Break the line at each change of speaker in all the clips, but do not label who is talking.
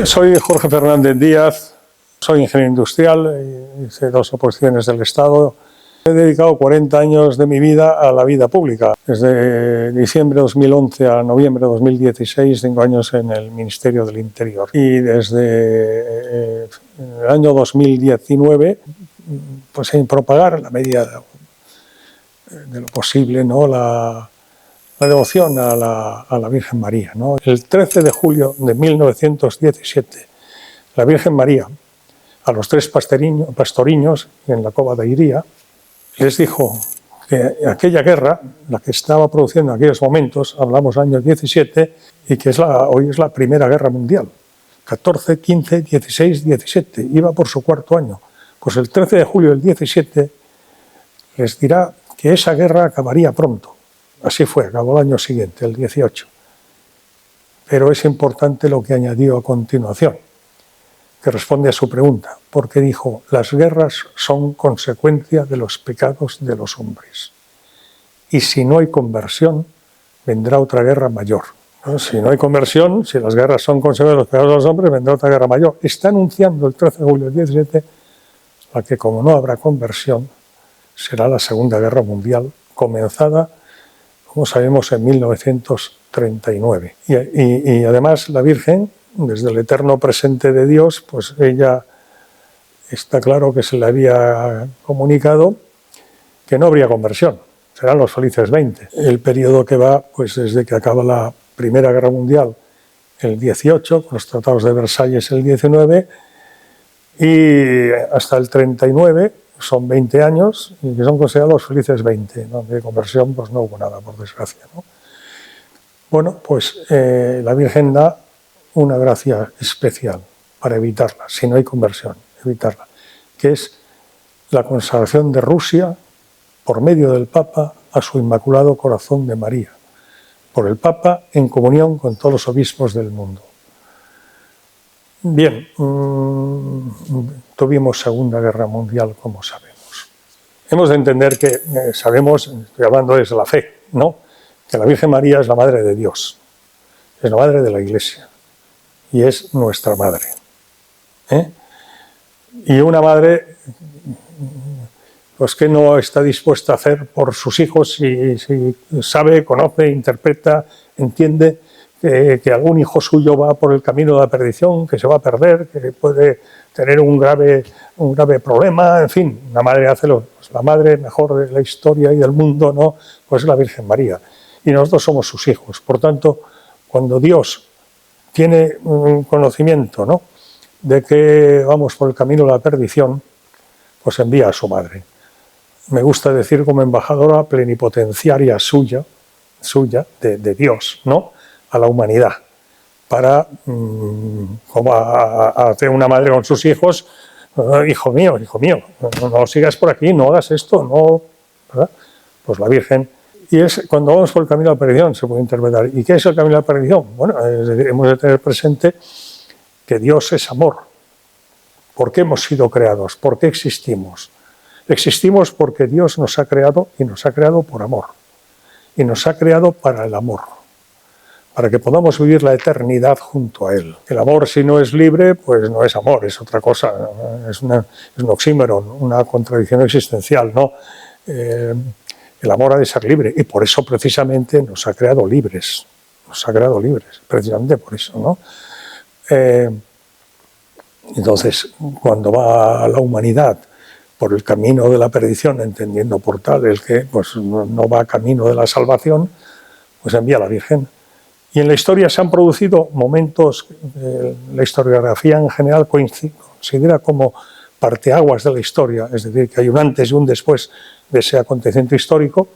Soy Jorge Fernández Díaz, soy ingeniero industrial, hice 2 oposiciones del Estado. He dedicado 40 años de mi vida a la vida pública. Desde diciembre de 2011 a noviembre de 2016, 5 años en el Ministerio del Interior. Y desde el año 2019, pues en propagar en la medida de lo posible, ¿no?, la devoción a la Virgen María, ¿no? El 13 de julio de 1917, la Virgen María, a los 3 pastoriños en la cova de Iría, les dijo que aquella guerra, la que estaba produciendo en aquellos momentos, hablamos del año 17, y que hoy es la Primera Guerra Mundial, 14, 15, 16, 17, iba por su 4º año. Pues el 13 de julio del 17 les dirá que esa guerra acabaría pronto. Así fue, acabó el año siguiente, el 18. Pero es importante lo que añadió a continuación, que responde a su pregunta, porque dijo: las guerras son consecuencia de los pecados de los hombres. Y si no hay conversión, vendrá otra guerra mayor. ¿No? Si no hay conversión, si las guerras son consecuencia de los pecados de los hombres, vendrá otra guerra mayor. Está anunciando el 13 de julio del 17 a que, como no habrá conversión, será la Segunda Guerra Mundial, comenzada, como sabemos, en 1939. Y además la Virgen, desde el eterno presente de Dios, pues ella está claro que se le había comunicado que no habría conversión, serán los felices 20. El periodo que va, pues desde que acaba la Primera Guerra Mundial, el 18, con los tratados de Versalles el 19, y hasta el 39, son 20 años, y que son considerados los felices 20, ¿no? De conversión pues no hubo nada, por desgracia, ¿no? Bueno, pues la Virgen da una gracia especial para evitarla, si no hay conversión, evitarla, que es la consagración de Rusia por medio del Papa a su Inmaculado Corazón de María, por el Papa en comunión con todos los obispos del mundo. Bien, tuvimos Segunda Guerra Mundial, como sabemos. Hemos de entender que sabemos, estoy hablando desde la fe, ¿no?, que la Virgen María es la Madre de Dios, es la Madre de la Iglesia y es nuestra Madre. Y una madre, pues, que no está dispuesta a hacer por sus hijos si sabe, conoce, interpreta, entiende que algún hijo suyo va por el camino de la perdición, que se va a perder, que puede tener un grave problema, en fin, una madre hace pues la madre mejor de la historia y del mundo, ¿no?, pues es la Virgen María. Y nosotros somos sus hijos. Por tanto, cuando Dios tiene un conocimiento, ¿no?, de que vamos por el camino de la perdición, pues envía a su madre. Me gusta decir, como embajadora plenipotenciaria suya, de Dios, ¿no?, a la humanidad, para, como hace una madre con sus hijos: hijo mío, no sigas por aquí, no hagas esto, no, ¿verdad? Pues la Virgen. Y es cuando vamos por el camino de la perdición, se puede interpretar. ¿Y qué es el camino de la perdición? Bueno, hemos de tener presente que Dios es amor. ¿Por qué hemos sido creados? ¿Por qué existimos? Existimos porque Dios nos ha creado, y nos ha creado por amor. Y nos ha creado para el amor, para que podamos vivir la eternidad junto a Él. El amor, si no es libre, pues no es amor, es otra cosa, es un oxímoron, una contradicción existencial, ¿no? El amor ha de ser libre, y por eso precisamente nos ha creado libres, precisamente por eso, ¿no? Entonces, cuando va la humanidad por el camino de la perdición, entendiendo por tal el que pues no va camino de la salvación, pues envía a la Virgen. Y en la historia se han producido momentos, la historiografía en general considera como parteaguas de la historia, es decir, que hay un antes y un después de ese acontecimiento histórico,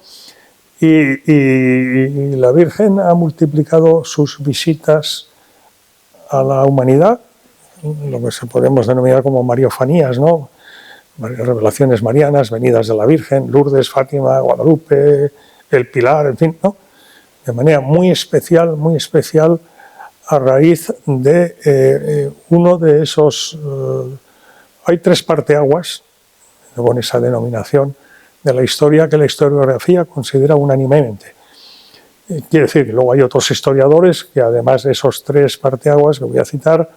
y la Virgen ha multiplicado sus visitas a la humanidad, lo que se podemos denominar como mariofanías, ¿no?, revelaciones marianas, venidas de la Virgen, Lourdes, Fátima, Guadalupe, el Pilar, en fin, ¿no?, de manera muy especial, a raíz de uno de esos... hay 3 parteaguas, con esa denominación, de la historia que la historiografía considera unánimemente. Quiere decir que luego hay otros historiadores que, además de esos 3 parteaguas que voy a citar,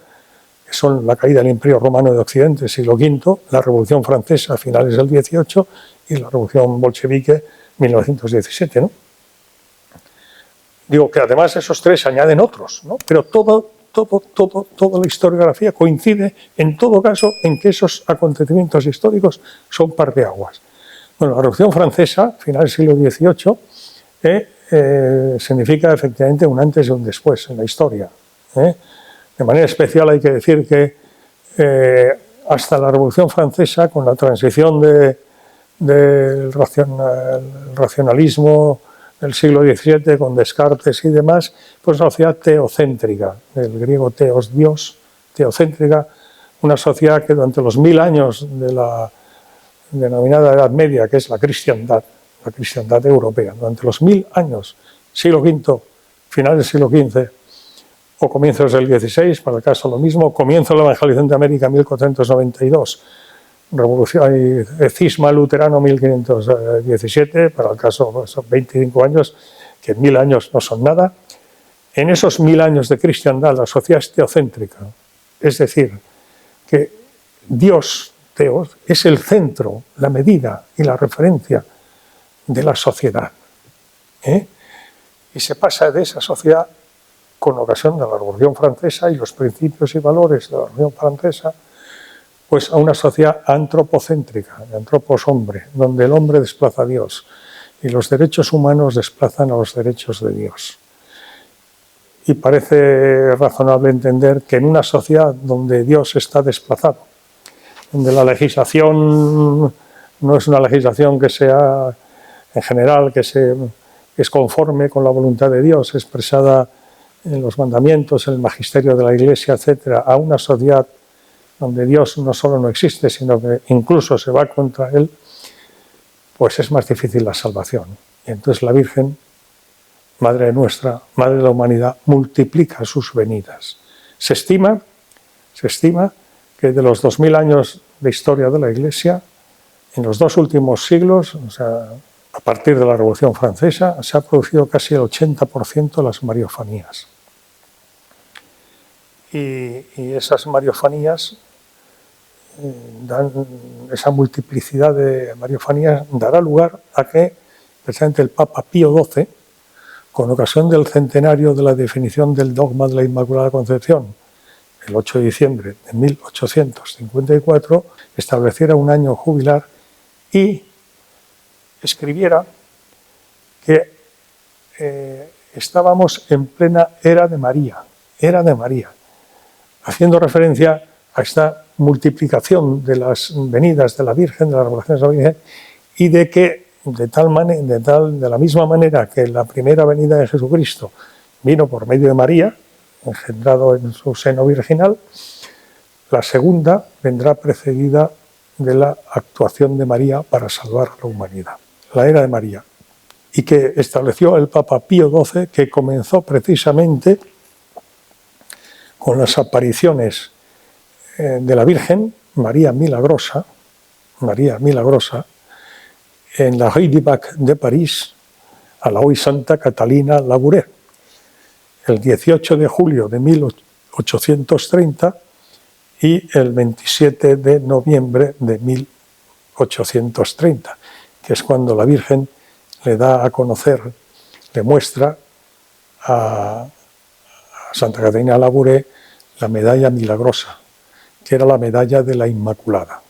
que son la caída del Imperio Romano de Occidente, siglo V, la Revolución Francesa a finales del XVIII y la Revolución Bolchevique 1917, ¿no? Digo que además de esos tres se añaden otros, ¿no? Pero toda la historiografía coincide en todo caso en que esos acontecimientos históricos son parteaguas. Bueno, la Revolución Francesa, final del siglo XVIII, significa efectivamente un antes y un después en la historia. De manera especial hay que decir que hasta la Revolución Francesa, con la transición del racionalismo del siglo XVII, con Descartes y demás, pues una sociedad teocéntrica, del griego teos, Dios, teocéntrica, una sociedad que durante los 1000 años de la denominada Edad Media, que es la cristiandad europea, durante los 1000 años, siglo V, final del siglo XV, o comienzos del XVI, para el caso lo mismo, comienzo de la evangelización de América en 1492, revolución y cisma luterano 1517, para el caso pues, son 25 años, que 1000 años no son nada. En esos 1000 años de cristiandad la sociedad es teocéntrica, es decir, que Dios, Teos, es el centro, la medida y la referencia de la sociedad. Y se pasa de esa sociedad, con ocasión de la Revolución Francesa y los principios y valores de la Revolución Francesa, pues a una sociedad antropocéntrica, de antropos hombre, donde el hombre desplaza a Dios y los derechos humanos desplazan a los derechos de Dios. Y parece razonable entender que en una sociedad donde Dios está desplazado, donde la legislación no es una legislación que sea, en general, que es conforme con la voluntad de Dios, expresada en los mandamientos, en el magisterio de la Iglesia, etc., a una sociedad donde Dios no solo no existe, sino que incluso se va contra él, pues es más difícil la salvación. Y entonces la Virgen, Madre nuestra, Madre de la humanidad, multiplica sus venidas. Se estima que de los 2000 años de historia de la Iglesia, en los 2 últimos siglos, o sea, a partir de la Revolución Francesa, se ha producido casi el 80% de las mariofanías. Y esas mariofanías esa multiplicidad de mariofanías dará lugar a que precisamente el Papa Pío XII, con ocasión del centenario de la definición del dogma de la Inmaculada Concepción, el 8 de diciembre de 1854, estableciera un año jubilar y escribiera que estábamos en plena era de María, haciendo referencia a esta multiplicación de las venidas de la Virgen, de las revelaciones de la Virgen, y de que de la misma manera que la primera venida de Jesucristo vino por medio de María, engendrado en su seno virginal, la segunda vendrá precedida de la actuación de María para salvar a la humanidad, la era de María, y que estableció el Papa Pío XII, que comenzó precisamente con las apariciones de la Virgen, María Milagrosa, en la Rue du Bac de París, a la hoy Santa Catalina Labouré, el 18 de julio de 1830 y el 27 de noviembre de 1830, que es cuando la Virgen le da a conocer, le muestra a Santa Catalina Labouré la medalla milagrosa, que era la medalla de la Inmaculada.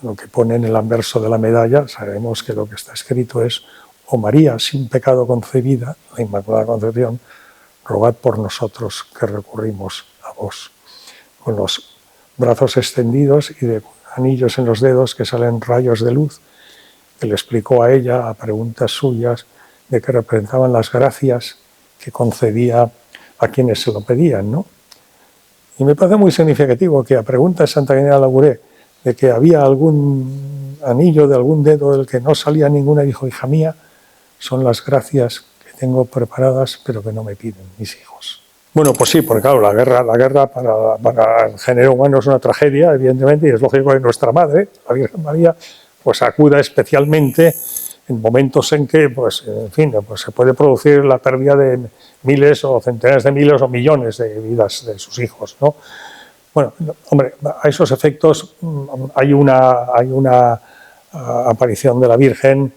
Lo que pone en el anverso de la medalla, sabemos que lo que está escrito es: «Oh María, sin pecado concebida, la Inmaculada Concepción, rogad por nosotros que recurrimos a vos», con los brazos extendidos y de anillos en los dedos que salen rayos de luz, que le explicó a ella, a preguntas suyas, de que representaban las gracias que concedía a quienes se lo pedían, ¿no? Y me parece muy significativo que a pregunta de Santa Catalina Labouré de que había algún anillo de algún dedo del que no salía ninguna, dijo: «Hija mía, son las gracias que tengo preparadas, pero que no me piden mis hijos». Bueno, pues sí, porque claro, la guerra para el género humano es una tragedia, evidentemente, y es lógico que nuestra madre, la Virgen María, pues acuda especialmente en momentos en que, pues, en fin, pues se puede producir la pérdida de miles o centenares de miles o millones de vidas de sus hijos, ¿no? Bueno, hombre, a esos efectos hay una aparición de la Virgen,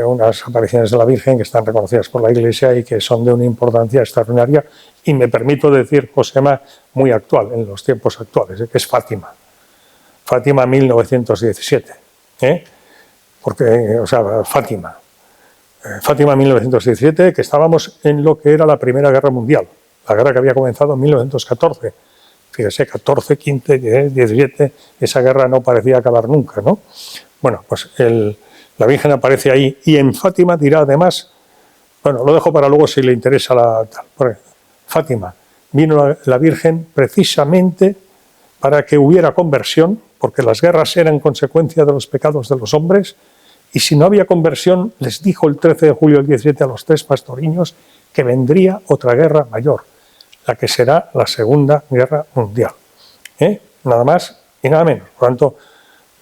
unas apariciones de la Virgen que están reconocidas por la Iglesia y que son de una importancia extraordinaria, y me permito decir, Josema, muy actual, en los tiempos actuales, que es Fátima. Fátima 1917, porque, o sea, Fátima 1917, que estábamos en lo que era la Primera Guerra Mundial, la guerra que había comenzado en 1914. Fíjese, 14, 15, 17, esa guerra no parecía acabar nunca, ¿no? Bueno, pues la Virgen aparece ahí, y en Fátima dirá además, bueno, lo dejo para luego si le interesa Fátima, vino la Virgen precisamente para que hubiera conversión, porque las guerras eran consecuencia de los pecados de los hombres, y si no había conversión, les dijo el 13 de julio del 17 a los 3 pastoriños que vendría otra guerra mayor, la que será la Segunda Guerra Mundial. Nada más y nada menos. Por lo tanto,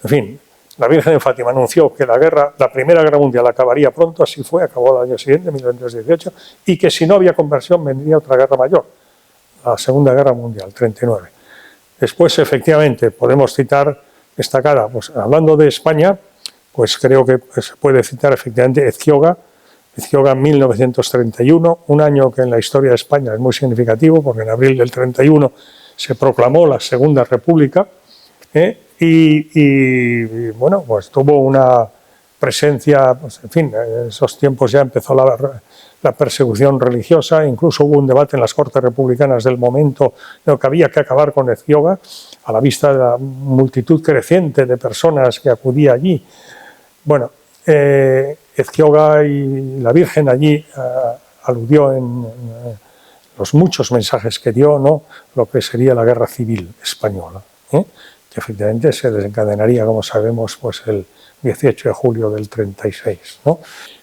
en fin, la Virgen de Fátima anunció que la Primera Guerra Mundial acabaría pronto, así fue, acabó el año siguiente, 1918, y que si no había conversión vendría otra guerra mayor, la Segunda Guerra Mundial, 39. Después, efectivamente, podemos citar destacada, pues hablando de España, pues creo que se puede citar efectivamente Ezquioga 1931, un año que en la historia de España es muy significativo, porque en abril del 31 se proclamó la Segunda República, y bueno, pues tuvo una presencia, pues, en fin, en esos tiempos ya empezó la persecución religiosa, incluso hubo un debate en las Cortes Republicanas del momento de que había que acabar con Ezquioga, a la vista de la multitud creciente de personas que acudía allí. Bueno, Ezquioga y la Virgen allí aludió en los muchos mensajes que dio, ¿no?, lo que sería la guerra civil española, que efectivamente se desencadenaría, como sabemos, pues el 18 de julio del 36, ¿no?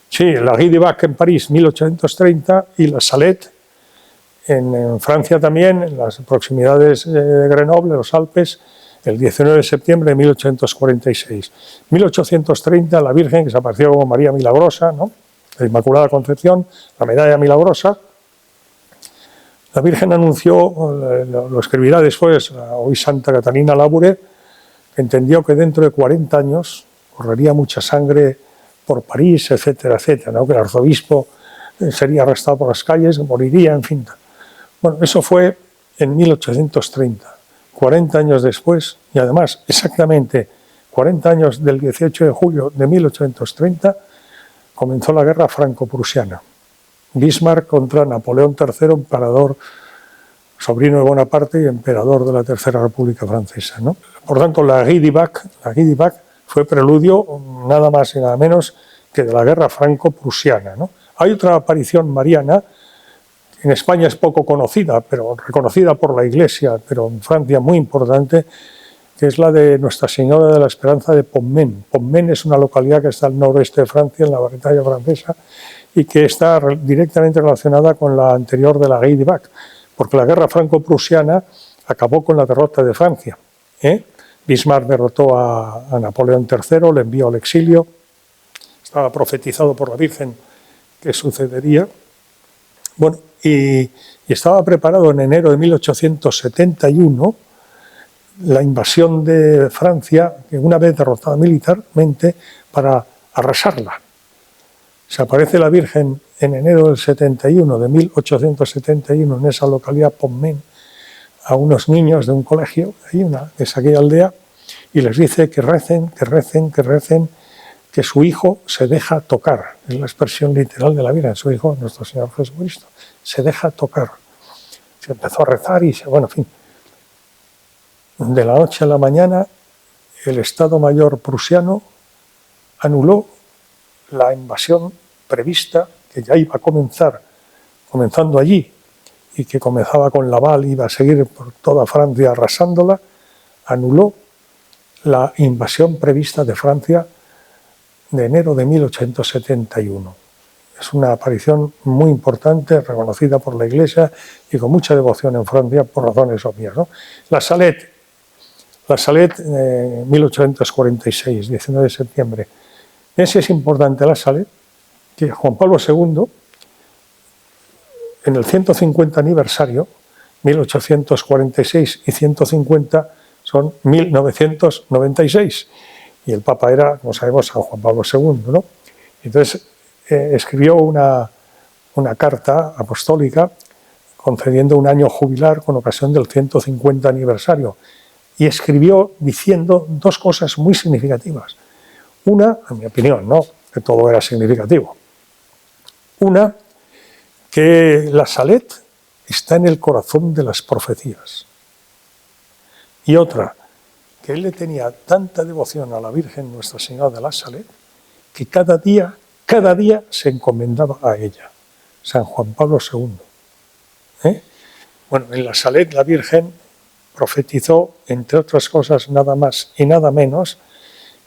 Sí, la Guy de Bac en París, 1830, y la Salette en Francia también, en las proximidades de Grenoble, los Alpes, el 19 de septiembre de 1846. 1830, la Virgen, que se apareció como María Milagrosa, ¿no?, la Inmaculada Concepción, la medalla milagrosa. La Virgen anunció, lo escribirá después, hoy Santa Catalina Labouré, que entendió que dentro de 40 años correría mucha sangre por París, etcétera, etcétera, ¿no?, que el arzobispo sería arrestado por las calles, moriría, en fin. Bueno, eso fue en 1830. 40 años después, y además exactamente 40 años del 18 de julio de 1830, comenzó la guerra franco-prusiana. Bismarck contra Napoleón III, emperador, sobrino de Bonaparte y emperador de la Tercera República Francesa, ¿no? Por tanto, la Guy de Bac fue preludio nada más y nada menos que de la guerra franco-prusiana, ¿no? Hay otra aparición mariana. En España es poco conocida, pero reconocida por la Iglesia, pero en Francia muy importante, que es la de Nuestra Señora de la Esperanza de Pontmain. Pontmain es una localidad que está al noroeste de Francia, en la Bretaña francesa, y que está directamente relacionada con la anterior de la Guy de Bac, porque la guerra franco-prusiana acabó con la derrota de Francia. Bismarck derrotó a Napoleón III, le envió al exilio, estaba profetizado por la Virgen que sucedería. Bueno, y estaba preparado en enero de 1871 la invasión de Francia, una vez derrotada militarmente, para arrasarla. Se aparece la Virgen en enero del 71, de 1871, en esa localidad Pontmain, a unos niños de un colegio, que es aquella aldea, y les dice que recen, que recen, que recen, que su hijo se deja tocar. Es la expresión literal de la Virgen, su hijo, nuestro Señor Jesucristo, se deja tocar. Se empezó a rezar y, bueno, en fin. De la noche a la mañana, el Estado Mayor prusiano anuló la invasión prevista, que ya iba a comenzando allí, y que comenzaba con Laval, iba a seguir por toda Francia arrasándola, anuló la invasión prevista de Francia de enero de 1871. Es una aparición muy importante, reconocida por la Iglesia y con mucha devoción en Francia por razones obvias, ¿no? La Salette, 1846, 19 de septiembre. Ese es importante, la Salette, que Juan Pablo II, en el 150 aniversario, 1846 y 150 son 1996. Y el Papa era, como sabemos, San Juan Pablo II, ¿no? Entonces escribió una carta apostólica concediendo un año jubilar con ocasión del 150 aniversario. Y escribió diciendo dos cosas muy significativas. Una, en mi opinión, ¿no?, que todo era significativo. Una, que la Salet está en el corazón de las profecías. Y otra, que él le tenía tanta devoción a la Virgen Nuestra Señora de la Salet que cada día se encomendaba a ella, San Juan Pablo II. Bueno, en la Salet la Virgen profetizó, entre otras cosas, nada más y nada menos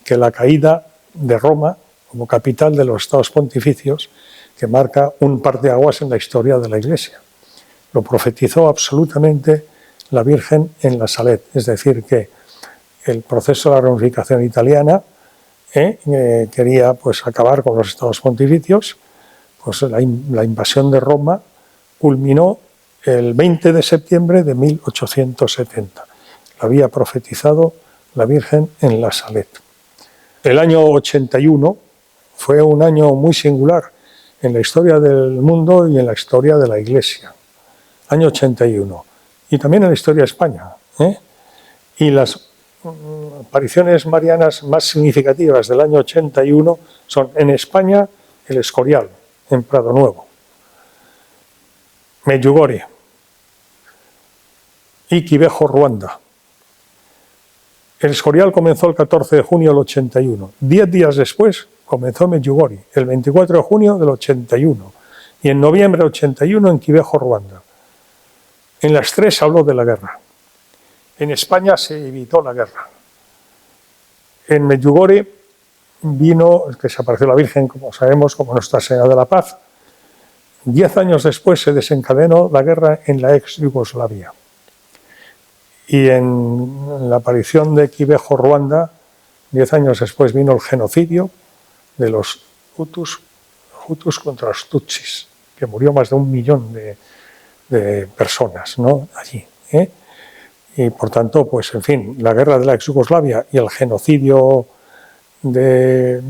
que la caída de Roma como capital de los Estados Pontificios, que marca un parteaguas en la historia de la Iglesia. Lo profetizó absolutamente la Virgen en la Salet, es decir, que el proceso de la reunificación italiana quería pues acabar con los Estados Pontificios, pues la invasión de Roma culminó el 20 de septiembre de 1870. Lo había profetizado la Virgen en la Salet. El año 81 fue un año muy singular en la historia del mundo y en la historia de la Iglesia. Año 81. Y también en la historia de España. Y las apariciones marianas más significativas del año 81 son en España el Escorial, en Prado Nuevo, Medjugorje y Quivejo, Ruanda. El Escorial comenzó el 14 de junio del 81. 10 días después comenzó Medjugorje, el 24 de junio del 81. Y en noviembre del 81 en Quivejo, Ruanda. En las tres habló de la guerra. En España se evitó la guerra. En Medjugorje vino, que se apareció la Virgen, como sabemos, como Nuestra Señora de la Paz. 10 años después se desencadenó la guerra en la ex Yugoslavia. Y en la aparición de Quivejo, Ruanda, 10 años después vino el genocidio de los Hutus contra los Tutsis, que murió más de 1 millón de personas, ¿no?, allí. Y por tanto, pues en fin, la guerra de la ex Yugoslavia y el genocidio de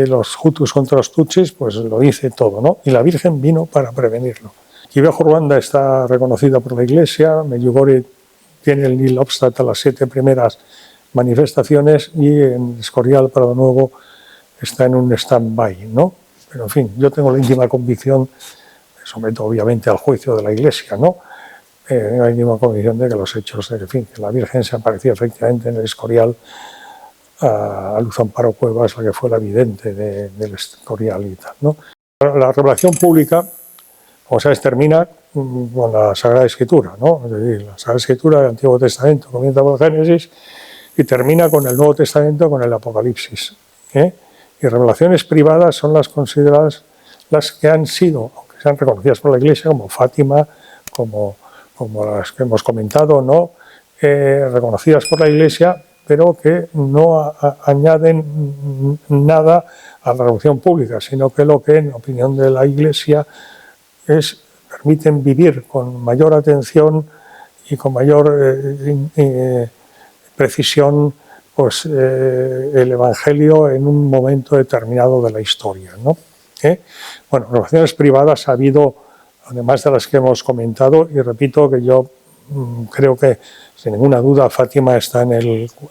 los Hutus contra los Tutsis, pues lo dice todo, ¿no? Y la Virgen vino para prevenirlo. Quivejo, Ruanda está reconocida por la Iglesia, Medjugorje tiene el Nil Obstat a las 7 primeras manifestaciones y en Escorial, Prado Nuevo, está en un stand-by, ¿no? Pero en fin, yo tengo la íntima convicción, me someto obviamente al juicio de la Iglesia, ¿no? La íntima convicción de que los hechos, en fin, que la Virgen se apareció efectivamente en el Escorial a Luz Amparo Cuevas, la que fue la vidente del Escorial y tal, ¿no? La revelación pública, como sabes, termina con la Sagrada Escritura, ¿no? Es decir, la Sagrada Escritura del Antiguo Testamento comienza por el Génesis y termina con el Nuevo Testamento, con el Apocalipsis. Y revelaciones privadas son las consideradas las que han sido, aunque sean reconocidas por la Iglesia, como Fátima, como las que hemos comentado, ¿no? Reconocidas por la Iglesia, pero que no añaden nada a la revolución pública, sino que lo que, en opinión de la Iglesia, permiten vivir con mayor atención y con mayor precisión pues, el Evangelio en un momento determinado de la historia, ¿no? Bueno, relaciones privadas ha habido, además de las que hemos comentado, y repito que yo creo que, sin ninguna duda, Fátima está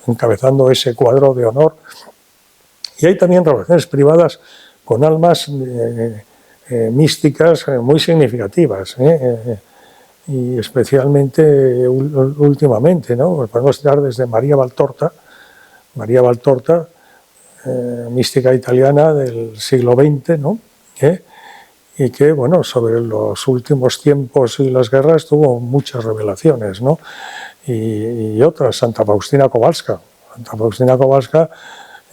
encabezando ese cuadro de honor. Y hay también relaciones privadas con almas místicas muy significativas, y especialmente últimamente, ¿no? Pues podemos citar desde María Valtorta, mística italiana del siglo XX, ¿no? Y que, bueno, sobre los últimos tiempos y las guerras tuvo muchas revelaciones, ¿no? Y otras, Santa Faustina Kowalska,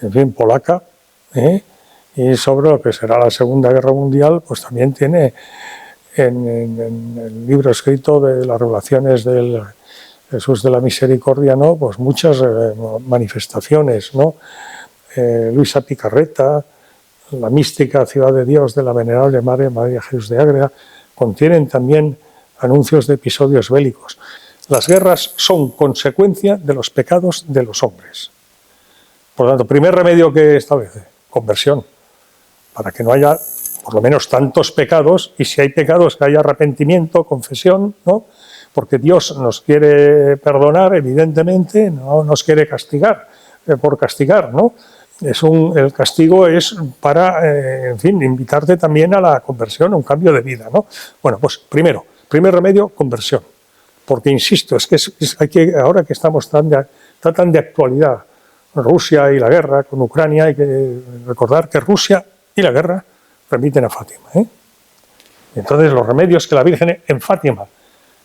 en fin, polaca, y sobre lo que será la Segunda Guerra Mundial, pues también tiene en el libro escrito de las revelaciones del Jesús de la Misericordia, ¿no? Pues muchas manifestaciones, ¿no? Luisa Picarreta, la mística Ciudad de Dios de la Venerable Madre María Jesús de Ágreda, contienen también anuncios de episodios bélicos. Las guerras son consecuencia de los pecados de los hombres. Por lo tanto, primer remedio que establece, conversión, para que no haya por lo menos tantos pecados, y si hay pecados que haya arrepentimiento, confesión, ¿no? Porque Dios nos quiere perdonar, evidentemente, no nos quiere castigar, por castigar, ¿no? El castigo es para, en fin, invitarte también a la conversión, a un cambio de vida, ¿no? Bueno, pues primer remedio, conversión. Porque, insisto, hay que, ahora que estamos tan de actualidad, Rusia y la guerra con Ucrania, hay que recordar que Rusia y la guerra remiten a Fátima, ¿eh? Entonces, los remedios que la Virgen en Fátima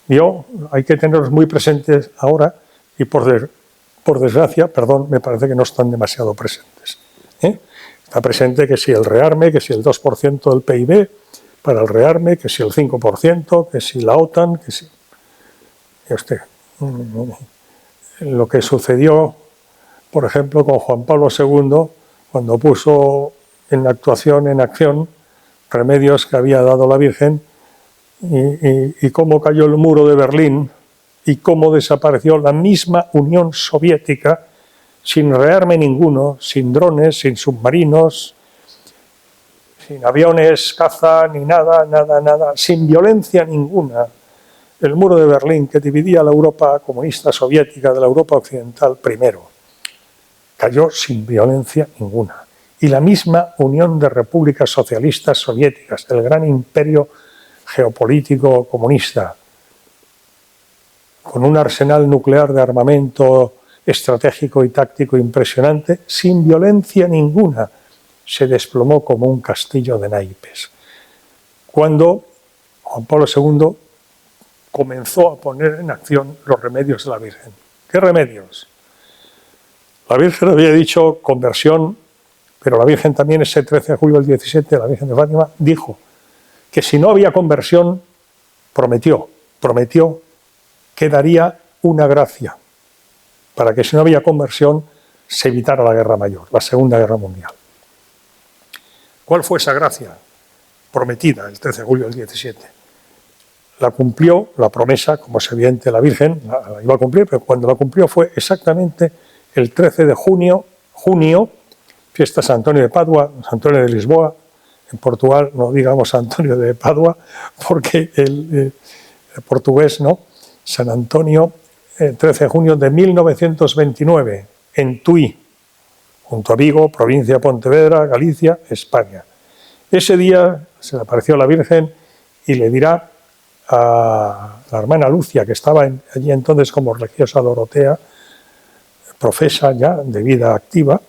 dio, hay que tenerlos muy presentes ahora, y por desgracia, perdón, me parece que no están demasiado presentes, ¿eh? Está presente que si el rearme, que si el 2% del PIB para el rearme, que si el 5%, que si la OTAN, que si... Lo que sucedió, por ejemplo, con Juan Pablo II, cuando puso en acción, remedios que había dado la Virgen, y cómo cayó el muro de Berlín, y cómo desapareció la misma Unión Soviética, sin rearme ninguno, sin drones, sin submarinos, sin aviones, caza, ni nada, sin violencia ninguna. El muro de Berlín, que dividía la Europa comunista soviética de la Europa occidental primero, cayó sin violencia ninguna. Y la misma Unión de Repúblicas Socialistas Soviéticas, el gran imperio geopolítico comunista, con un arsenal nuclear de armamento estratégico y táctico impresionante, sin violencia ninguna, se desplomó como un castillo de naipes. Cuando Juan Pablo II comenzó a poner en acción los remedios de la Virgen. ¿Qué remedios? La Virgen había dicho conversión, pero la Virgen también ese 13 de julio del 17, la Virgen de Fátima, dijo que si no había conversión, prometió que daría una gracia para que si no había conversión se evitara la guerra mayor, la Segunda Guerra Mundial. ¿Cuál fue esa gracia prometida el 13 de julio del 17? La cumplió, la promesa, como es evidente, la Virgen la iba a cumplir, pero cuando la cumplió fue exactamente el 13 de junio, fiesta San Antonio de Padua, San Antonio de Lisboa. En Portugal no digamos San Antonio de Padua, porque el portugués, ¿no? San Antonio, el 13 de junio de 1929, en Tui, junto a Vigo, provincia de Pontevedra, Galicia, España. Ese día se le apareció la Virgen y le dirá a la hermana Lucia, que estaba allí entonces como religiosa Dorotea, profesa ya de vida activa.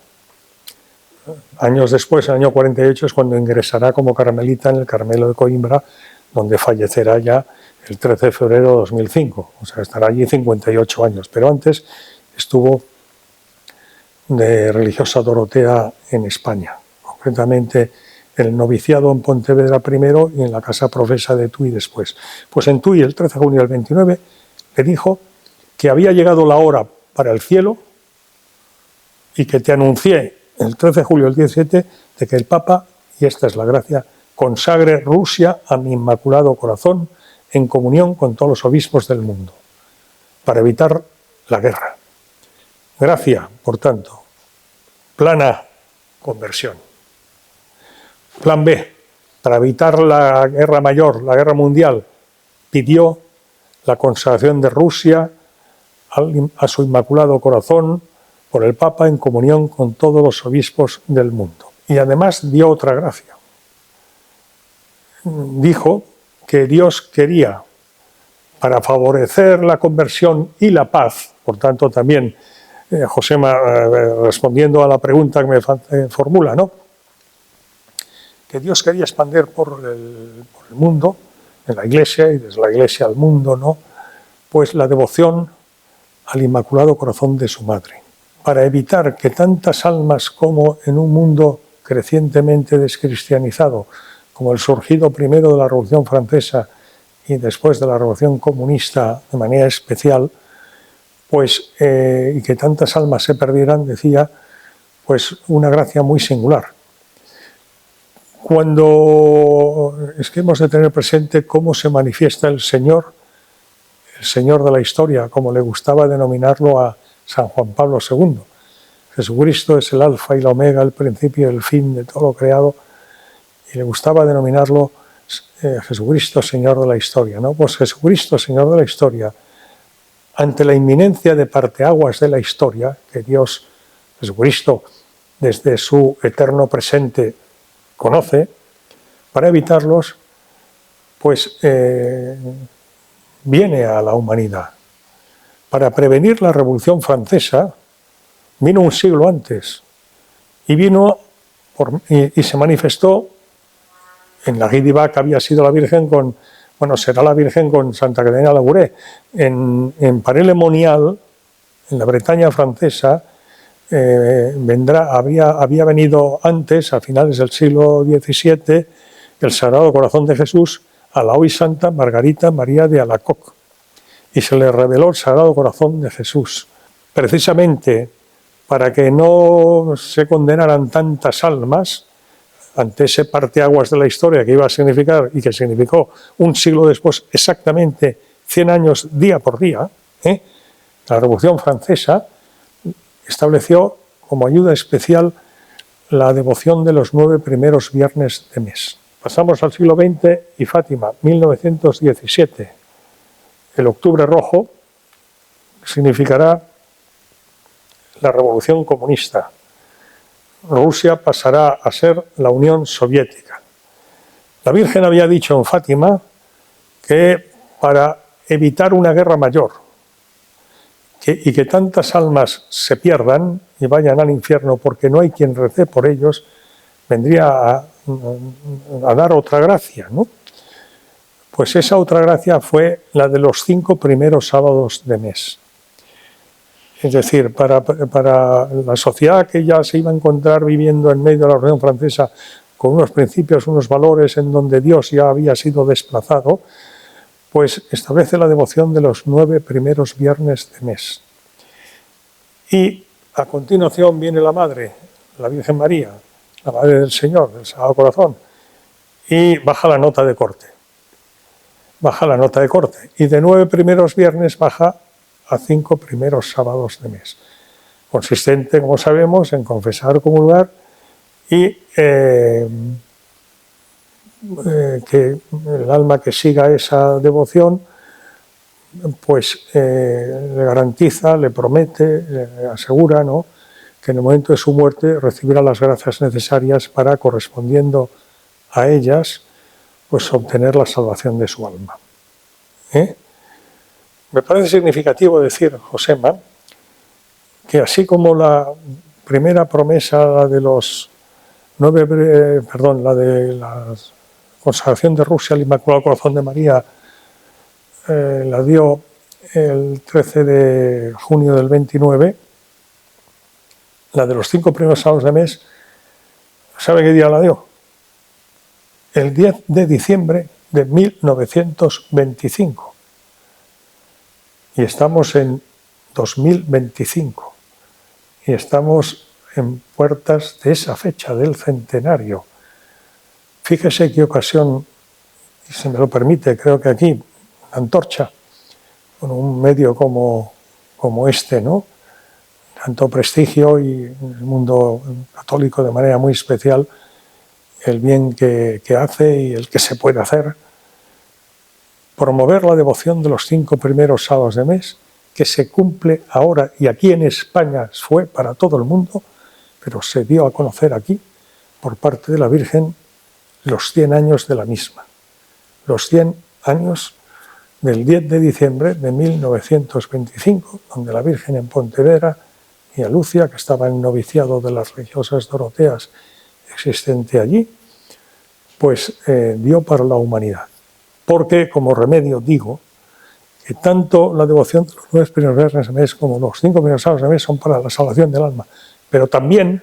Años después, en el año 48, es cuando ingresará como carmelita en el Carmelo de Coimbra, donde fallecerá ya el 13 de febrero de 2005. O sea, estará allí 58 años. Pero antes estuvo de religiosa Dorotea en España, concretamente en el noviciado en Pontevedra primero y en la casa profesa de Tui después. Pues en Tui, el 13 de junio del 29, le dijo que había llegado la hora para el cielo y que te anuncié el 13 de julio del 17 de que el Papa, y esta es la gracia, consagre Rusia a mi inmaculado corazón en comunión con todos los obispos del mundo, para evitar la guerra. Gracia, por tanto. Plan A, conversión. Plan B, para evitar la guerra mayor, la guerra mundial, pidió la consagración de Rusia a su inmaculado corazón por el Papa en comunión con todos los obispos del mundo. Y además dio otra gracia. Dijo que Dios quería, para favorecer la conversión y la paz, por tanto también Josema, respondiendo a la pregunta que me formula, ¿no? Que Dios quería expandir por el mundo, en la Iglesia y desde la Iglesia al mundo, ¿no? Pues la devoción al Inmaculado Corazón de su Madre, para evitar que tantas almas como en un mundo crecientemente descristianizado, como el surgido primero de la Revolución Francesa y después de la Revolución Comunista de manera especial, pues, y que tantas almas se perdieran, decía, pues una gracia muy singular. Es que hemos de tener presente cómo se manifiesta el Señor de la historia, como le gustaba denominarlo a San Juan Pablo II. Jesucristo es el alfa y la omega, el principio y el fin de todo lo creado, y le gustaba denominarlo Jesucristo, Señor de la historia, ¿no? Pues Jesucristo, Señor de la historia, ante la inminencia de parteaguas de la historia, que Dios, Jesucristo, desde su eterno presente, conoce, para evitarlos, pues viene a la humanidad. Para prevenir la Revolución Francesa, vino un siglo antes, y y se manifestó en la Guidiva, que había sido la Virgen será la Virgen con Santa Catalina Labouré. En Paray-le-Monial, en la Bretaña francesa, había venido antes, a finales del siglo XVII, el Sagrado Corazón de Jesús a la hoy santa Margarita María de Alacoque, y se le reveló el Sagrado Corazón de Jesús, precisamente para que no se condenaran tantas almas ante ese parteaguas de la historia que iba a significar, y que significó un siglo después, exactamente 100 años día por día. La Revolución Francesa estableció como ayuda especial la devoción de los 9 primeros viernes de mes. Pasamos al siglo XX y Fátima, 1917. El octubre rojo significará la revolución comunista. Rusia pasará a ser la Unión Soviética. La Virgen había dicho en Fátima que para evitar una guerra mayor y que tantas almas se pierdan y vayan al infierno porque no hay quien rece por ellos, vendría a dar otra gracia, ¿no? Pues esa otra gracia fue la de los 5 primeros sábados de mes. Es decir, para la sociedad que ya se iba a encontrar viviendo en medio de la Revolución Francesa con unos principios, unos valores en donde Dios ya había sido desplazado, pues establece la devoción de los 9 primeros viernes de mes. Y a continuación viene la Madre, la Virgen María, la Madre del Señor, del Sagrado Corazón, y baja la nota de corte. Baja la nota de corte. Y de 9 primeros viernes baja a 5 primeros sábados de mes. Consistente, como sabemos, en confesar, comulgar y que el alma que siga esa devoción pues le garantiza, le promete, le asegura, ¿no?, que en el momento de su muerte recibirá las gracias necesarias para, correspondiendo a ellas, pues obtener la salvación de su alma. Me parece significativo decir, Josema, que así como la primera promesa, la de la consagración de Rusia al Inmaculado Corazón de María, la dio el 13 de junio del 29, la de los 5 primeros sábados de mes, ¿sabe qué día la dio? El 10 de diciembre de 1925. Y estamos en 2025. Y estamos en puertas de esa fecha del centenario. Fíjese qué ocasión, y si me lo permite, creo que aquí, la antorcha, con un medio como este, ¿no?, tanto prestigio, y en el mundo católico de manera muy especial, el bien que hace y el que se puede hacer, promover la devoción de los 5 primeros sábados de mes, que se cumple ahora, y aquí en España fue para todo el mundo, pero se dio a conocer aquí, por parte de la Virgen, los 100 años de la misma. Los 100 años del 10 de diciembre de 1925, donde la Virgen en Pontevedra y a Lucia, que estaba en noviciado de las religiosas doroteas existente allí, pues dio para la humanidad. Porque, como remedio, digo que tanto la devoción de los 9 primeros viernes de mes como los 5 primeros sábados de mes son para la salvación del alma, pero también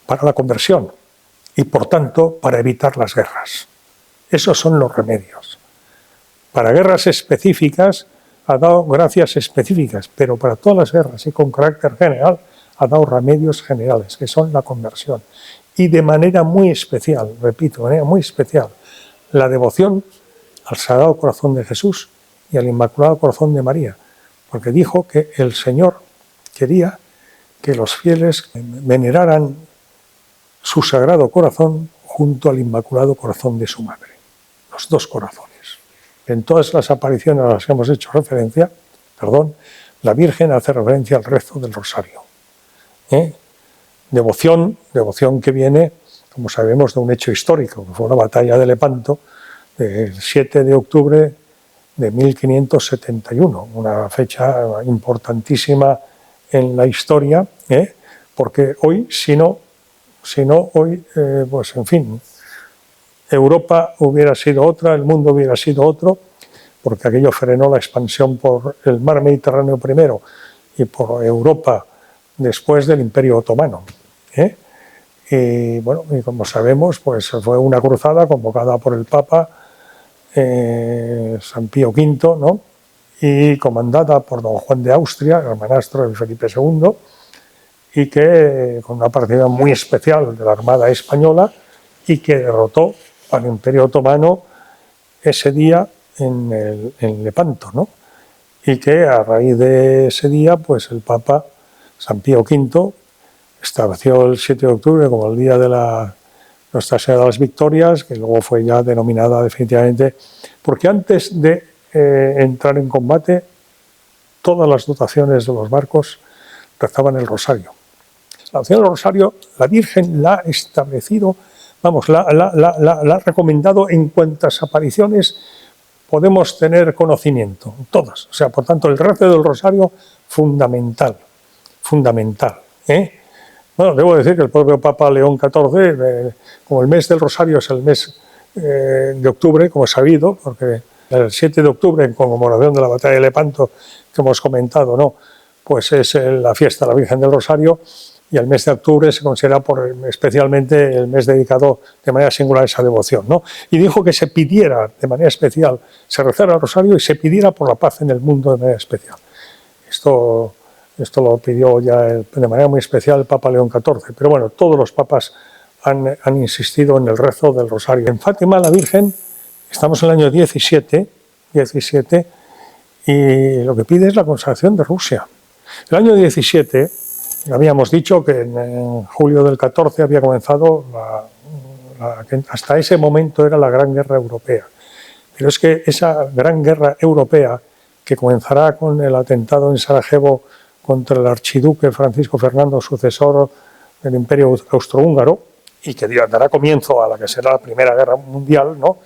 para la conversión y, por tanto, para evitar las guerras. Esos son los remedios. Para guerras específicas ha dado gracias específicas, pero para todas las guerras y con carácter general ha dado remedios generales, que son la conversión. y de manera muy especial, repito, de manera muy especial, la devoción al Sagrado Corazón de Jesús y al Inmaculado Corazón de María, porque dijo que el Señor quería que los fieles veneraran su Sagrado Corazón junto al Inmaculado Corazón de su Madre, los dos corazones. En todas las apariciones a las que hemos hecho referencia, la Virgen hace referencia al rezo del Rosario. Devoción que viene, como sabemos, de un hecho histórico, que fue la batalla de Lepanto, del 7 de octubre de 1571, una fecha importantísima en la historia, porque hoy, si no hoy, pues en fin, Europa hubiera sido otra, el mundo hubiera sido otro, porque aquello frenó la expansión por el mar Mediterráneo primero y por Europa después del Imperio Otomano. Y bueno, y como sabemos, pues fue una cruzada convocada por el Papa San Pío V, ¿no? Y comandada por don Juan de Austria, hermanastro de Felipe II, y que con una participación muy especial de la Armada Española, y que derrotó al Imperio Otomano ese día en Lepanto, ¿no? Y que a raíz de ese día, pues el Papa San Pío V estableció el 7 de octubre como el día de Nuestra Señora de las Victorias, que luego fue ya denominada definitivamente, porque antes de entrar en combate, todas las dotaciones de los barcos rezaban el rosario. La oración del rosario, la Virgen la ha establecido, la ha recomendado en cuantas apariciones podemos tener conocimiento, todas. O sea, por tanto, el rezo del rosario, fundamental. Bueno, debo decir que el propio Papa León XIV, como el mes del rosario es el mes de octubre, como es sabido, porque el 7 de octubre, en conmemoración de la batalla de Lepanto, que hemos comentado, ¿no? Pues es la fiesta de la Virgen del Rosario, y el mes de octubre se considera especialmente el mes dedicado de manera singular a esa devoción, ¿no? Y dijo que se pidiera de manera especial, se rezara el rosario y se pidiera por la paz en el mundo de manera especial. Esto lo pidió ya de manera muy especial el Papa León XIV, pero bueno, todos los papas han insistido en el rezo del rosario. En Fátima, la Virgen, estamos en el año 17, y lo que pide es la consagración de Rusia. El año 17, habíamos dicho que en julio del 14 había comenzado que hasta ese momento era la Gran Guerra Europea. Pero es que esa Gran Guerra Europea, que comenzará con el atentado en Sarajevo contra el archiduque Francisco Fernando, sucesor del Imperio Austrohúngaro, y que dará comienzo a la que será la Primera Guerra Mundial, ¿no?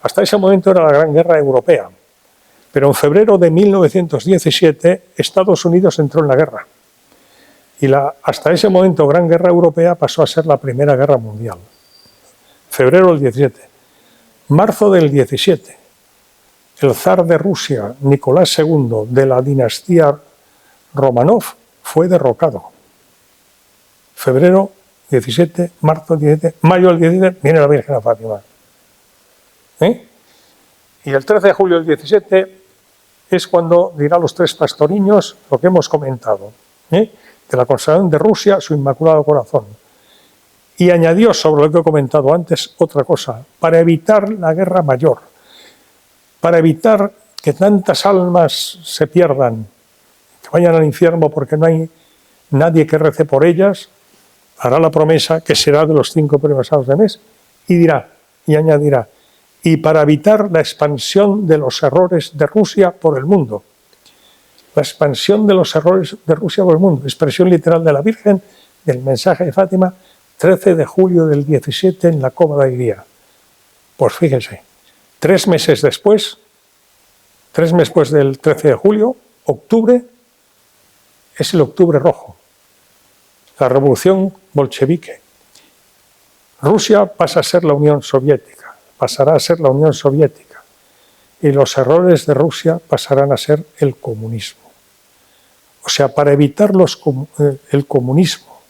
Hasta ese momento era la Gran Guerra Europea. Pero en febrero de 1917 Estados Unidos entró en la guerra. Y hasta ese momento Gran Guerra Europea pasó a ser la Primera Guerra Mundial. Febrero del 17. Marzo del 17. El zar de Rusia, Nicolás II, de la dinastía Romanov, fue derrocado. Febrero 17, marzo 17, mayo del 17, viene la Virgen a Fátima. Y el 13 de julio del 17 es cuando dirá a los tres pastoriños lo que hemos comentado, de la consagración de Rusia a su Inmaculado Corazón. Y añadió sobre lo que he comentado antes otra cosa, para evitar la guerra mayor, para evitar que tantas almas se pierdan, que vayan al infierno porque no hay nadie que rece por ellas, hará la promesa que será de los 5 primeros sábados de mes, y dirá, y añadirá, y para evitar la expansión de los errores de Rusia por el mundo. La expansión de los errores de Rusia por el mundo, expresión literal de la Virgen, del mensaje de Fátima, 13 de julio del 17 en la Cova de Iría. Pues fíjense, 3 meses después del 13 de julio, octubre, es el octubre rojo, la revolución bolchevique. Rusia pasa a ser la Unión Soviética, pasará a ser la Unión Soviética, y los errores de Rusia pasarán a ser el comunismo. O sea, para evitar el comunismo,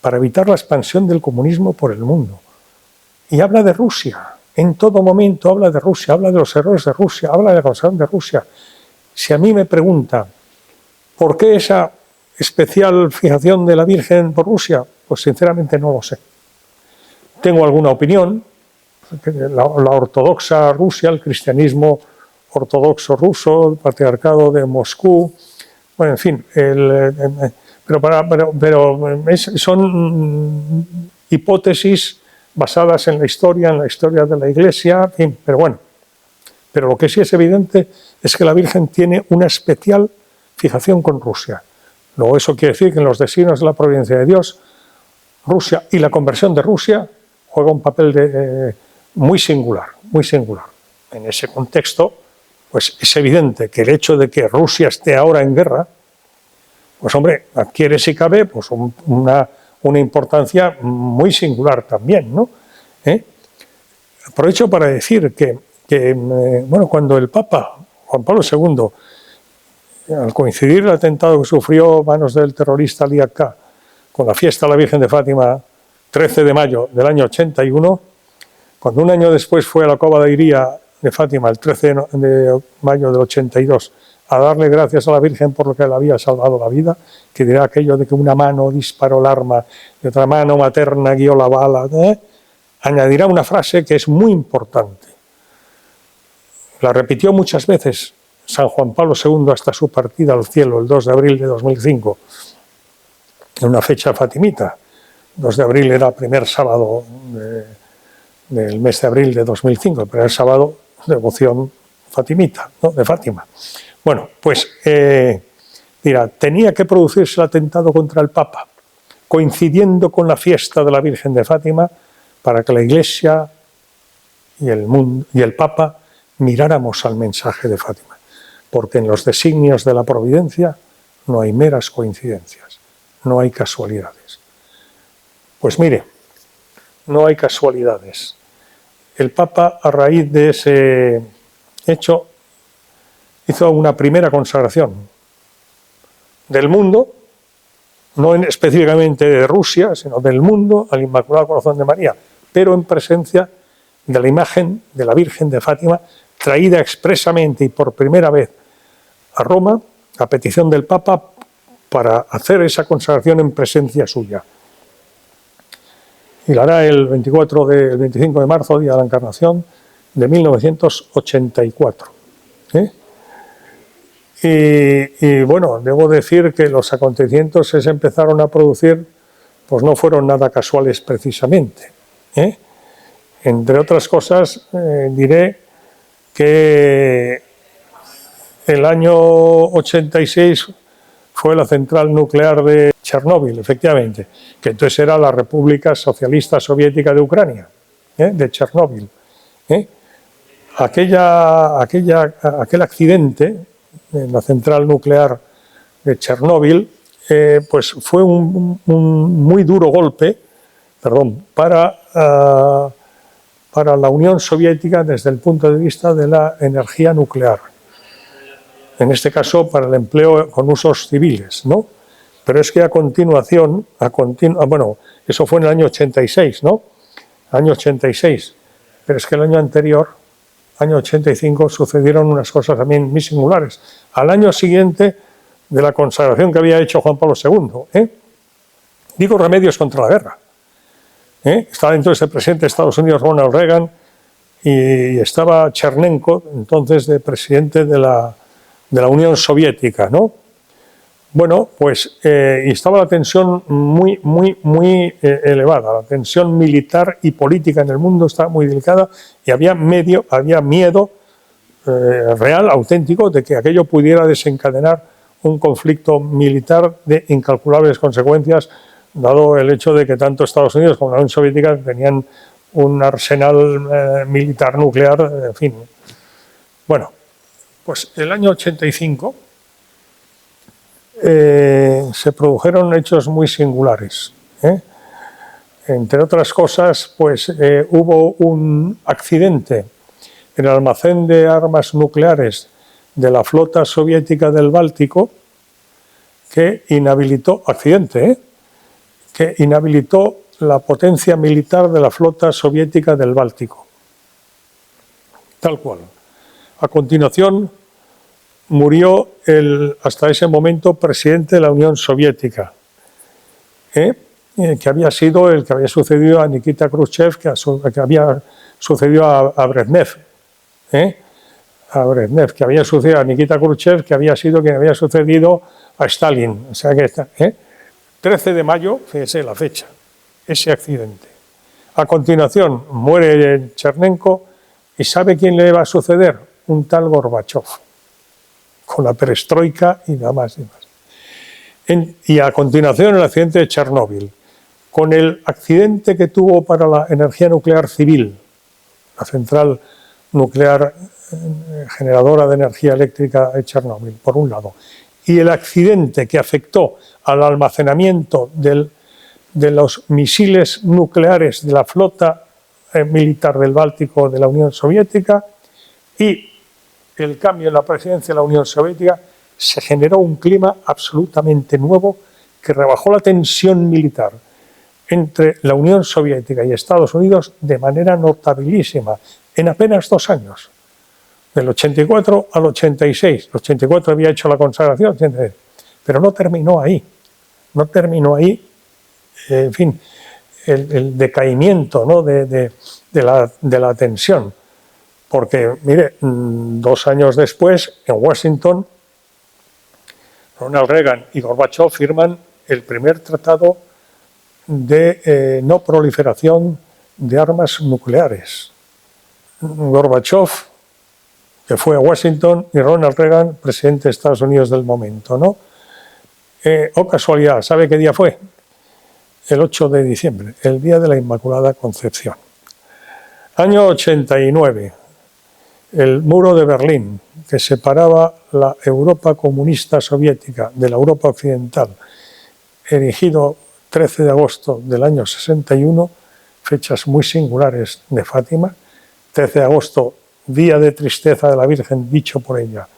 para evitar la expansión del comunismo por el mundo. Y habla de Rusia, en todo momento habla de Rusia, habla de los errores de Rusia, habla de la consagración de Rusia. Si a mí me pregunta, ¿por qué esa especial fijación de la Virgen por Rusia? Pues sinceramente no lo sé. tengo alguna opinión. La ortodoxa Rusia, el cristianismo ortodoxo ruso, el patriarcado de Moscú, bueno, en fin, son hipótesis basadas en la historia de la Iglesia, en fin, pero bueno. Pero lo que sí es evidente es que la Virgen tiene una especial fijación con Rusia. Luego eso quiere decir que en los designios de la providencia de Dios, Rusia y la conversión de Rusia juega un papel muy singular, muy singular. En ese contexto, pues es evidente que el hecho de que Rusia esté ahora en guerra, pues hombre, adquiere si cabe pues una importancia muy singular también, ¿no? Aprovecho para decir que bueno, cuando el Papa Juan Pablo II, al coincidir el atentado que sufrió a manos del terrorista Ali Akka con la fiesta de la Virgen de Fátima, 13 de mayo del año 81, cuando un año después fue a la Cova de Iría de Fátima, el 13 de mayo del 82, a darle gracias a la Virgen por lo que le había salvado la vida, que dirá aquello de que una mano disparó el arma y otra mano materna guió la bala, añadirá una frase que es muy importante. La repitió muchas veces San Juan Pablo II hasta su partida al cielo, el 2 de abril de 2005, en una fecha fatimita. 2 de abril era el primer sábado del mes de abril de 2005, el primer sábado de devoción fatimita, ¿no? De Fátima. Bueno, pues dirá, tenía que producirse el atentado contra el Papa, coincidiendo con la fiesta de la Virgen de Fátima, para que la Iglesia y el mundo y el Papa miráramos al mensaje de Fátima, porque en los designios de la providencia no hay meras coincidencias, no hay casualidades. Pues mire, no hay casualidades. El Papa, a raíz de ese hecho, hizo una primera consagración del mundo, no específicamente de Rusia, sino del mundo, al Inmaculado Corazón de María, pero en presencia de la imagen de la Virgen de Fátima, traída expresamente y por primera vez a Roma, a petición del Papa, para hacer esa consagración en presencia suya. Y la hará el 25 de marzo, día de la Encarnación, de 1984. Y bueno, debo decir que los acontecimientos que se empezaron a producir pues no fueron nada casuales precisamente. Entre otras cosas, diré que el año 86 fue la central nuclear de Chernóbil, efectivamente, que entonces era la República Socialista Soviética de Ucrania, de Chernóbil. Aquel accidente en la central nuclear de Chernóbil pues fue un muy duro golpe, para la Unión Soviética desde el punto de vista de la energía nuclear. En este caso, para el empleo con usos civiles, ¿no? Pero es que a continuación, bueno, eso fue en el año 86, ¿no? Año 86. Pero es que el año anterior, año 85, sucedieron unas cosas también muy singulares. Al año siguiente de la consagración que había hecho Juan Pablo II, digo remedios contra la guerra. Estaba entonces el presidente de Estados Unidos, Ronald Reagan, y estaba Chernenko, entonces de presidente de la Unión Soviética, ¿no? Bueno, pues y estaba la tensión muy elevada, la tensión militar y política en el mundo estaba muy delicada y había miedo real, auténtico, de que aquello pudiera desencadenar un conflicto militar de incalculables consecuencias, dado el hecho de que tanto Estados Unidos como la Unión Soviética tenían un arsenal militar nuclear, en fin. Bueno, pues el año 85 se produjeron hechos muy singulares. Entre otras cosas, pues hubo un accidente en el almacén de armas nucleares de la flota soviética del Báltico que inhabilitó, que inhabilitó la potencia militar de la flota soviética del Báltico. Tal cual. A continuación, murió el, hasta ese momento, presidente de la Unión Soviética. que había sido el que había sucedido a Nikita Khrushchev, que había sucedido a Brezhnev. A Brezhnev, que había sucedido a Nikita Khrushchev, que había sido quien había sucedido a Stalin. O sea que 13 de mayo, fíjese la fecha, ese accidente. A continuación muere Chernenko y ¿sabe quién le va a suceder? Un tal Gorbachov, con la perestroika y nada más y más. Y a continuación el accidente de Chernóbil, con el accidente que tuvo para la energía nuclear civil, la central nuclear generadora de energía eléctrica de Chernóbil, por un lado, y el accidente que afectó al almacenamiento de los misiles nucleares de la flota militar del Báltico de la Unión Soviética, y el cambio en la presidencia de la Unión Soviética, se generó un clima absolutamente nuevo que rebajó la tensión militar entre la Unión Soviética y Estados Unidos de manera notabilísima en apenas 2 años, del 84 al 86. El 84 había hecho la consagración, pero no terminó ahí. No terminó ahí, en fin, el decaimiento, ¿no?, de la tensión. Porque, mire, 2 años después, en Washington, Ronald Reagan y Gorbachev firman el primer tratado de no proliferación de armas nucleares. Gorbachev, que fue a Washington, y Ronald Reagan, presidente de Estados Unidos del momento, ¿no? Casualidad, ¿sabe qué día fue? El 8 de diciembre, el día de la Inmaculada Concepción. Año 89, el muro de Berlín, que separaba la Europa comunista soviética de la Europa occidental, erigido 13 de agosto del año 61, fechas muy singulares de Fátima. 13 de agosto, día de tristeza de la Virgen, dicho por ella,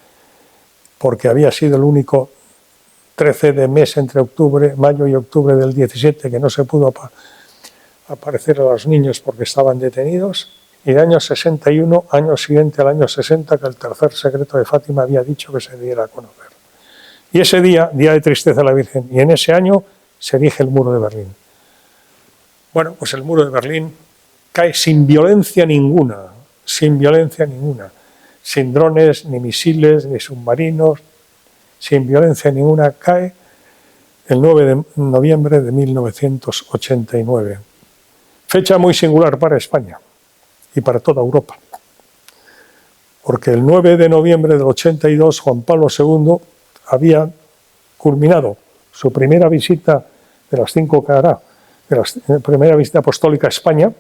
porque había sido el único 13 de mes entre mayo y octubre del 17 que no se pudo aparecer a los niños porque estaban detenidos. Y el año 61, año siguiente al año 60, que el tercer secreto de Fátima había dicho que se diera a conocer. Y ese día, día de tristeza de la Virgen, y en ese año se erige el muro de Berlín. Bueno, pues el muro de Berlín cae sin violencia ninguna, sin drones, ni misiles, ni submarinos, sin violencia ninguna, cae el 9 de noviembre de 1989. Fecha muy singular para España y para toda Europa, porque el 9 de noviembre del 82 Juan Pablo II había culminado su primera visita de las 5 que hará, la primera visita apostólica a España.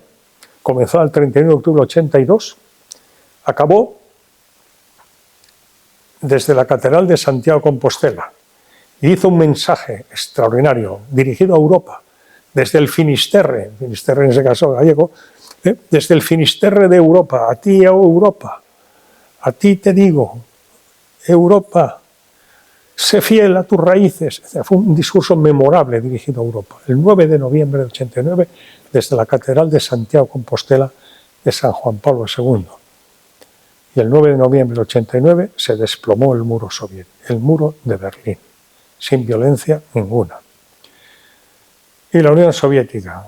Comenzó el 31 de octubre del 82, acabó desde la Catedral de Santiago de Compostela y hizo un mensaje extraordinario dirigido a Europa, desde el Finisterre en ese caso gallego, desde el Finisterre de Europa, a ti, oh Europa, a ti te digo, Europa, sé fiel a tus raíces. Fue un discurso memorable dirigido a Europa. El 9 de noviembre del 89, desde la Catedral de Santiago de Compostela de San Juan Pablo II. Y el 9 de noviembre del 89 se desplomó el muro soviético, el muro de Berlín, sin violencia ninguna. Y la Unión Soviética.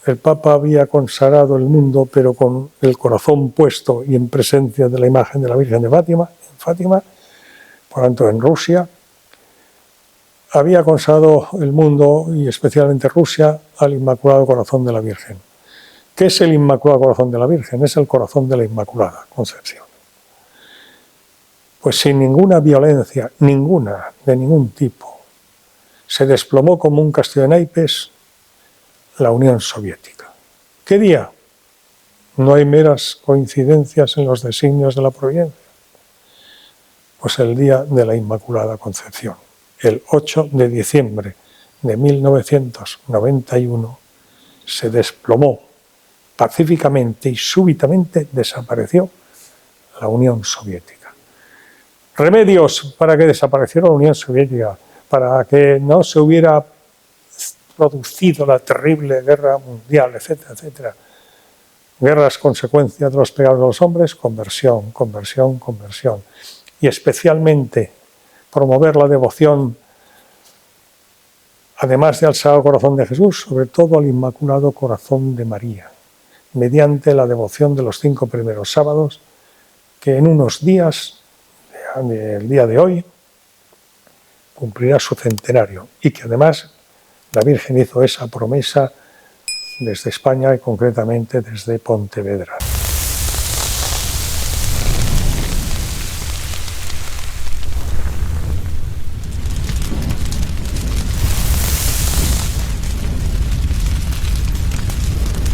El Papa había consagrado el mundo, pero con el corazón puesto y en presencia de la imagen de la Virgen de Fátima, en Fátima, por tanto en Rusia. Había consagrado el mundo, y especialmente Rusia, al Inmaculado Corazón de la Virgen. ¿Qué es el Inmaculado Corazón de la Virgen? Es el corazón de la Inmaculada Concepción. Pues sin ninguna violencia, ninguna, de ningún tipo, se desplomó como un castillo de naipes la Unión Soviética. ¿Qué día? No hay meras coincidencias en los designios de la providencia. Pues el día de la Inmaculada Concepción, el 8 de diciembre de 1991, se desplomó pacíficamente y súbitamente desapareció la Unión Soviética. Remedios para que desapareciera la Unión Soviética, para que no se hubiera producido la terrible guerra mundial, etcétera, etcétera. Guerras consecuencias de los pecados de los hombres, conversión, conversión, conversión. Y especialmente promover la devoción además de al Sagrado Corazón de Jesús, sobre todo al Inmaculado Corazón de María, mediante la devoción de los 5 primeros sábados, que en unos días, el día de hoy, cumplirá su centenario, y que además la Virgen hizo esa promesa desde España y concretamente desde Pontevedra.